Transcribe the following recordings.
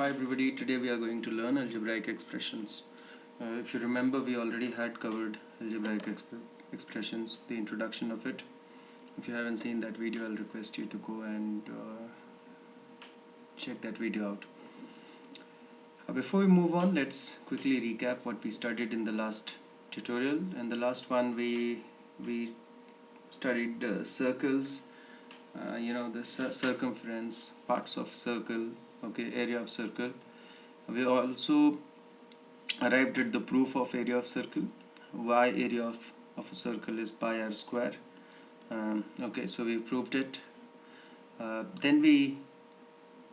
Hi everybody, today we are going to learn algebraic expressions. If you remember, we already had covered algebraic expressions, the introduction of it. If you haven't seen that video, I'll request you to go and check that video out. Before we move on, let's quickly recap what we studied in the last tutorial. In the last one, we studied circles, the circumference, parts of circle, area of circle. We also arrived at the proof of area of circle. Y area of a circle is pi r square. So we proved it. Then we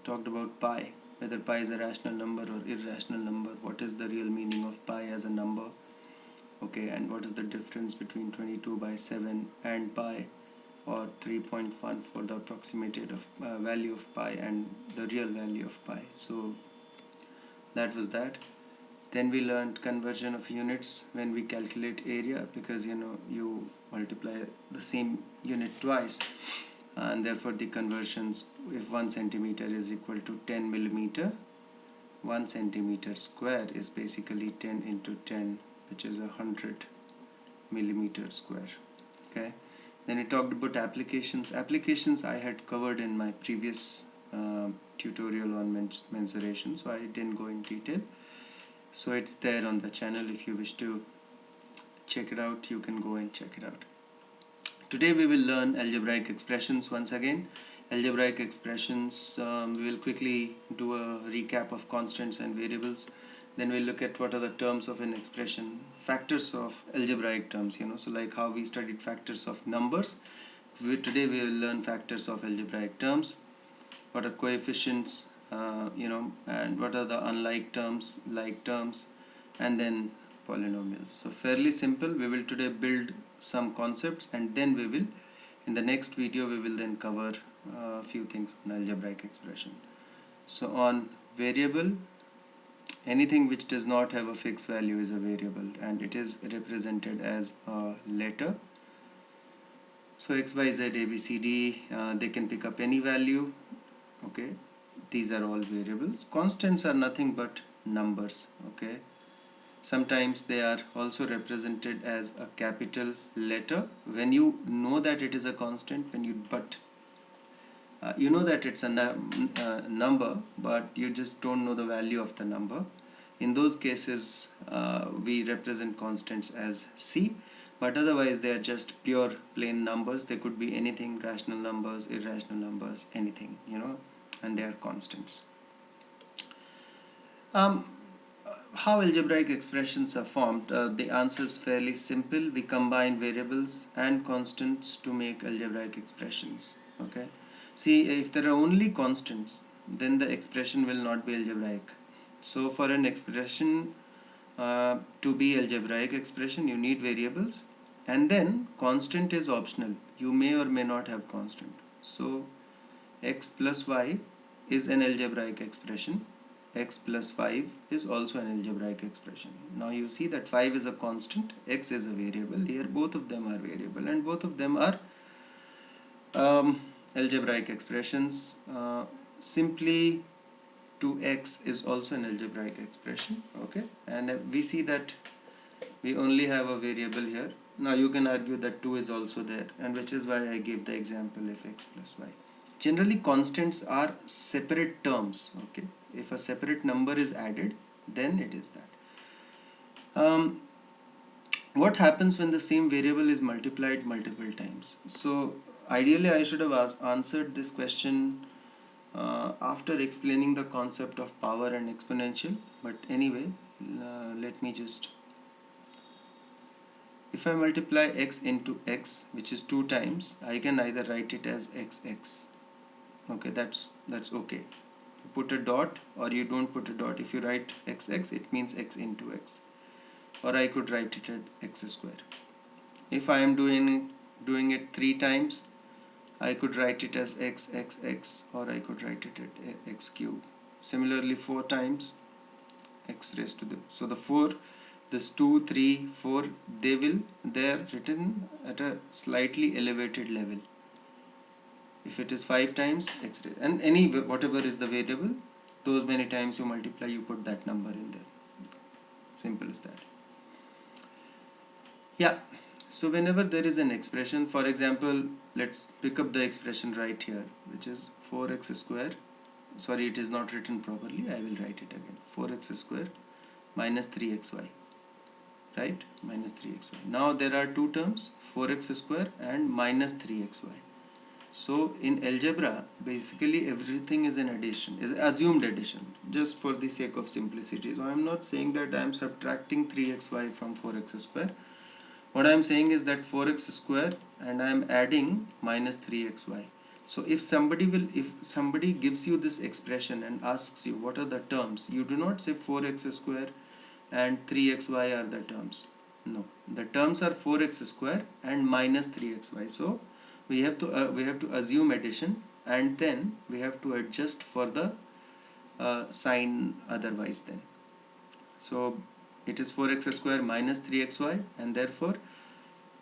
talked about pi, whether pi is a rational number or irrational number, what is the real meaning of pi as a number, and what is the difference between 22/7 and pi, or 3.1 for the approximated value of pi and the real value of pi. So that was that. Then we learned conversion of units when we calculate area, because you multiply the same unit twice, and therefore the conversions, if 1 centimeter is equal to 10 millimeter, 1 centimeter square is basically 10 into 10, which is 100 millimeter square. Then we talked about applications. Applications I had covered in my previous tutorial on mensuration, so I didn't go in detail. So it's there on the channel. If you wish to check it out, you can go and check it out. Today we will learn algebraic expressions once again. Algebraic expressions, we will quickly do a recap of constants and variables. Then we'll look at what are the terms of an expression, factors of algebraic terms, so like how we studied factors of numbers. Today we will learn factors of algebraic terms, what are coefficients, and what are the unlike terms, like terms, and then polynomials. So fairly simple. We will today build some concepts, and then we will, in the next video, we will then cover a few things on algebraic expression. So on variable, anything which does not have a fixed value is a variable, and it is represented as a letter. So x, y, z, a, b, c, d, they can pick up any value. These are all variables. Constants are nothing but numbers. Sometimes they are also represented as a capital letter. When you know that it is a constant, you know that it's a number, but you just don't know the value of the number. In those cases, we represent constants as C, but otherwise they are just pure plain numbers. They could be anything: rational numbers, irrational numbers, anything, and they are constants. How algebraic expressions are formed? The answer is fairly simple. We combine variables and constants to make algebraic expressions. See, if there are only constants, then the expression will not be algebraic. So for an expression to be algebraic expression, you need variables, and then constant is optional. You may or may not have constant. So x plus y is an algebraic expression. X plus 5 is also an algebraic expression. Now you see that 5 is a constant, x is a variable. Here both of them are variable, and both of them are algebraic expressions. Simply 2x is also an algebraic expression. And we see that we only have a variable here. Now you can argue that 2 is also there, and which is why I gave the example of x plus y. Generally constants are separate terms. If a separate number is added, then it is that. What happens when the same variable is multiplied multiple times? So ideally I should have answered this question after explaining the concept of power and exponential, but anyway, let me just, if I multiply x into x, which is 2 times, I can either write it as xx. That's okay. You put a dot or you don't put a dot. If you write xx, it means x into x. Or I could write it at x square. If I am doing it 3 times, I could write it as xxx, or I could write it at x cube. Similarly 4 times, x raised to the, so the 4, this 2, 3, 4, they are written at a slightly elevated level. If it is 5 times, x raised, and whatever is the variable, those many times you multiply, you put that number in there. Simple as that. Yeah, so whenever there is an expression, for example, let's pick up the expression right here, which is 4x square. Sorry, it is not written properly, I will write it again. 4x square minus 3xy, right? Minus 3xy. Now there are two terms, 4x square and minus 3xy. So in algebra, basically everything is an addition, is assumed addition, just for the sake of simplicity. So I am not saying that I am subtracting 3xy from 4x square. What I am saying is that 4x square and I am adding minus 3xy. So if somebody gives you this expression and asks you what are the terms, you do not say 4x square and 3xy are the terms. No, the terms are 4x square and minus 3xy. So we have to assume addition, and then we have to adjust for the sign otherwise then. So it is 4x square minus 3xy, and therefore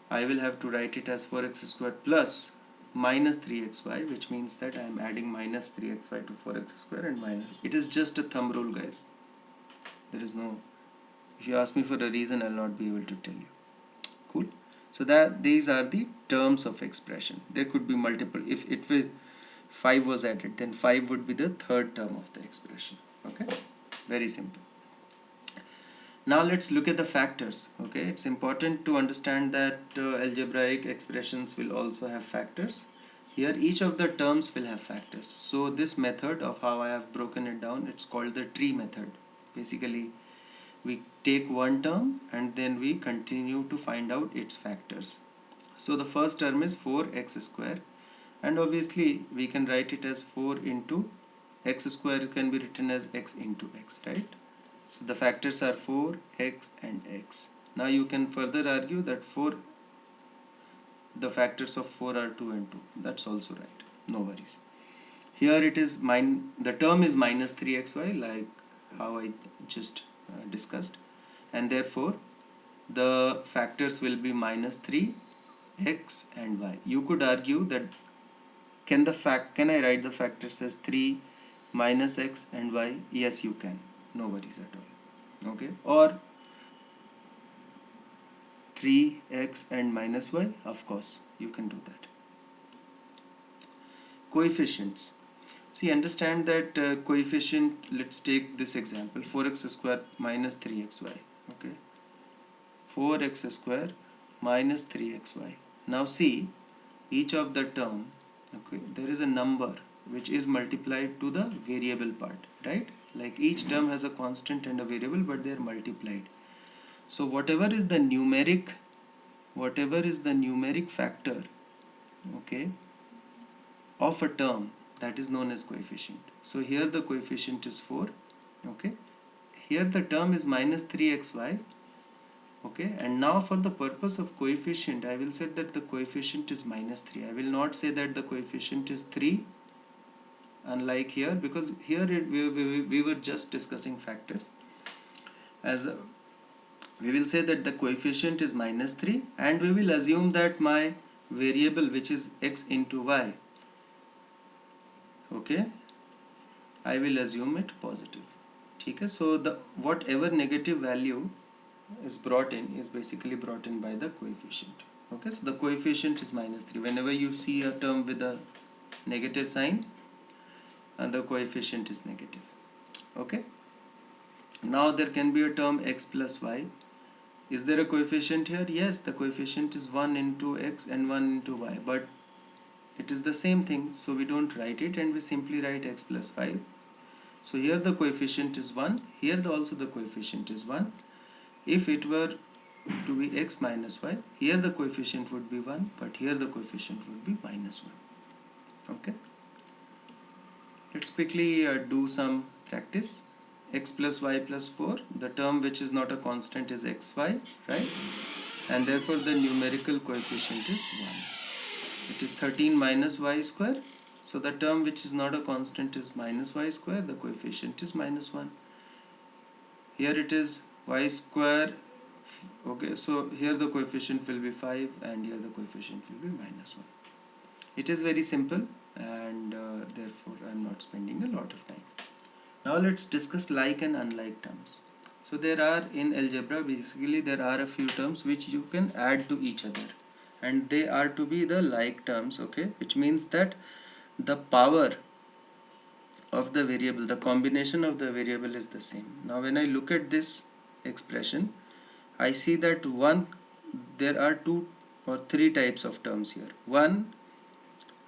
I will have to write it as 4x square plus minus 3xy, which means that I am adding minus 3xy to 4x square and minus. It is just a thumb rule, guys. There is no, if you ask me for a reason, I'll not be able to tell you. Cool. So that these are the terms of expression. There could be multiple. If it will 5 was added, then 5 would be the third term of the expression. Okay, very simple. Now let's look at the factors. Okay, it's important to understand that algebraic expressions will also have factors. Here each of the terms will have factors. So this method of how I have broken it down, it's called the tree method. Basically we take one term and then we continue to find out its factors. So the first term is 4x square, and obviously we can write it as 4 into x square can be written as x into x, right? So the factors are 4, x and x. Now you can further argue that the factors of 4 are 2 and 2. That's also right. No worries. Here it is the term is minus 3xy, like how I just discussed, and therefore the factors will be minus 3, x and y. You could argue that can I write the factors as 3 minus x and y? Yes, you can. No worries at all. Okay, or 3x and minus y, of course you can do that. Coefficients. See, understand that coefficient, let's take this example, 4x square minus 3xy. Okay, 4x square minus 3xy. Now see, each of the term, okay, there is a number which is multiplied to the variable part, right? Like each term has a constant and a variable, but they are multiplied. So whatever is the numeric factor, okay, of a term, that is known as coefficient. So here the coefficient is 4. Okay, here the term is minus 3xy. Okay, and now for the purpose of coefficient, I will say that the coefficient is minus 3. I will not say that the coefficient is 3, unlike here, because here we were just discussing factors. We will say that the coefficient is minus 3, and we will assume that my variable, which is x into y, okay, I will assume it positive. Okay, so the whatever negative value is brought in is basically brought in by the coefficient. Okay, so the coefficient is minus 3. Whenever you see a term with a negative sign, and the coefficient is negative. Okay, now there can be a term x plus y. Is there a coefficient here? Yes, the coefficient is 1 into x and 1 into y, but it is the same thing, so we don't write it and we simply write x plus 5. So here the coefficient is 1, here also the coefficient is 1. If it were to be x minus y, here the coefficient would be 1, but here the coefficient would be minus 1. Okay, let's quickly do some practice. X plus y plus 4, the term which is not a constant is xy, right? And therefore the numerical coefficient is 1. It is 13 minus y square. So the term which is not a constant is minus y square, the coefficient is minus 1. Here it is y square. Okay, so here the coefficient will be 5 and here the coefficient will be minus 1. It is very simple, and therefore I am not spending a lot of time. Now let's discuss like and unlike terms. So there are in algebra, basically there are a few terms which you can add to each other, and they are to be the like terms, okay, which means that the power of the variable, the combination of the variable is the same. Now when I look at this expression, I see that there are two or three types of terms here. One,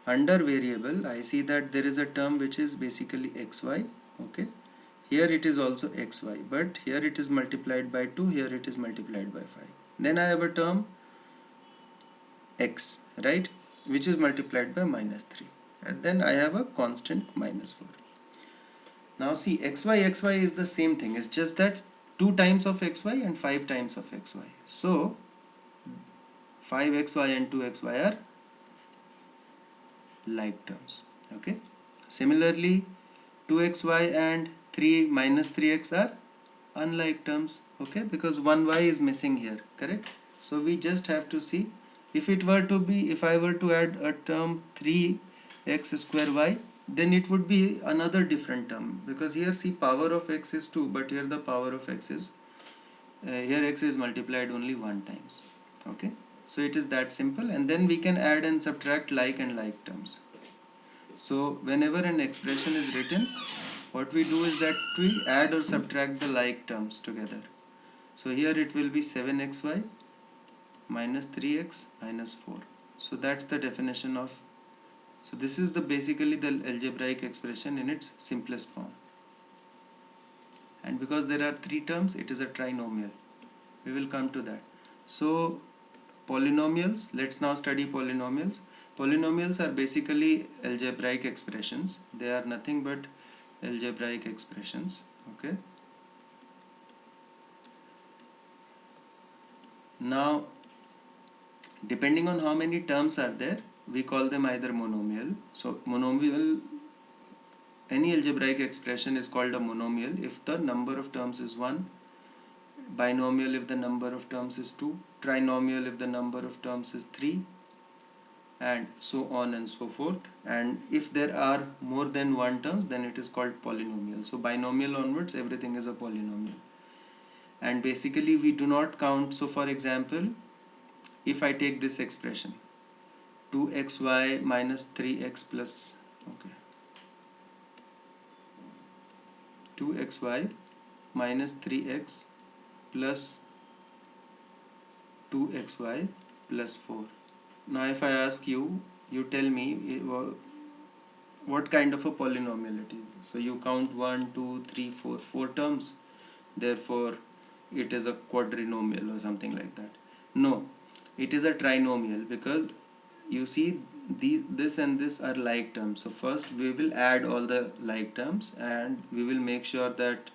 under variable, I see that there is a term which is basically xy, okay. Here it is also xy, but here it is multiplied by 2, here it is multiplied by 5. Then I have a term x, right, which is multiplied by -3, and then I have a constant -4. Now see, xy is the same thing, it's just that 2 times of xy and 5 times of xy. So 5xy and 2xy are like terms, okay. Similarly, 2xy and 3 minus 3x are unlike terms, okay, because one y is missing here, correct. So we just have to see, if I were to add a term 3x square y, then it would be another different term, because here see, power of x is 2, but here the power of x is here x is multiplied only one times, okay. So it is that simple, and then we can add and subtract like and like terms. So whenever an expression is written, what we do is that we add or subtract the like terms together. So here it will be 7xy minus 3x minus 4. So that's the definition of, so this is the basically the algebraic expression in its simplest form. And because there are three terms, it is a trinomial. We will come to that. So polynomials, let's now study polynomials. Polynomials are basically algebraic expressions. They are nothing but algebraic expressions, okay. Now depending on how many terms are there, we call them either monomial. So monomial, any algebraic expression is called a monomial if the number of terms is 1, binomial if the number of terms is 2, trinomial if the number of terms is 3, and so on and so forth. And if there are more than one terms, then it is called polynomial. So binomial onwards, everything is a polynomial. And basically we do not count. So for example, if I take this expression 2xy minus 3x plus, okay, 2xy minus 3x plus 2xy plus 4. Now if I ask you, you tell me what kind of a polynomial it is. So you count 1, 2, 3, 4, 4 terms, therefore it is a quadrinomial or something like that. No, it is a trinomial, because you see this and this are like terms. So first we will add all the like terms, and we will make sure that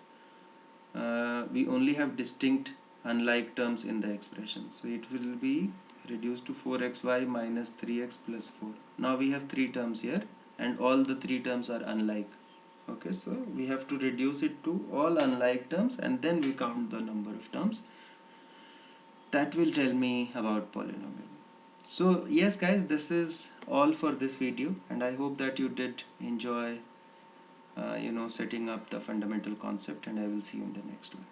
we only have distinct unlike terms in the expression. So it will be reduced to 4xy minus 3x plus 4. Now we have three terms here, and all the three terms are unlike, okay. So we have to reduce it to all unlike terms, and then we count the number of terms. That will tell me about polynomial. So yes guys, this is all for this video, and I hope that you did enjoy setting up the fundamental concept, and I will see you in the next one.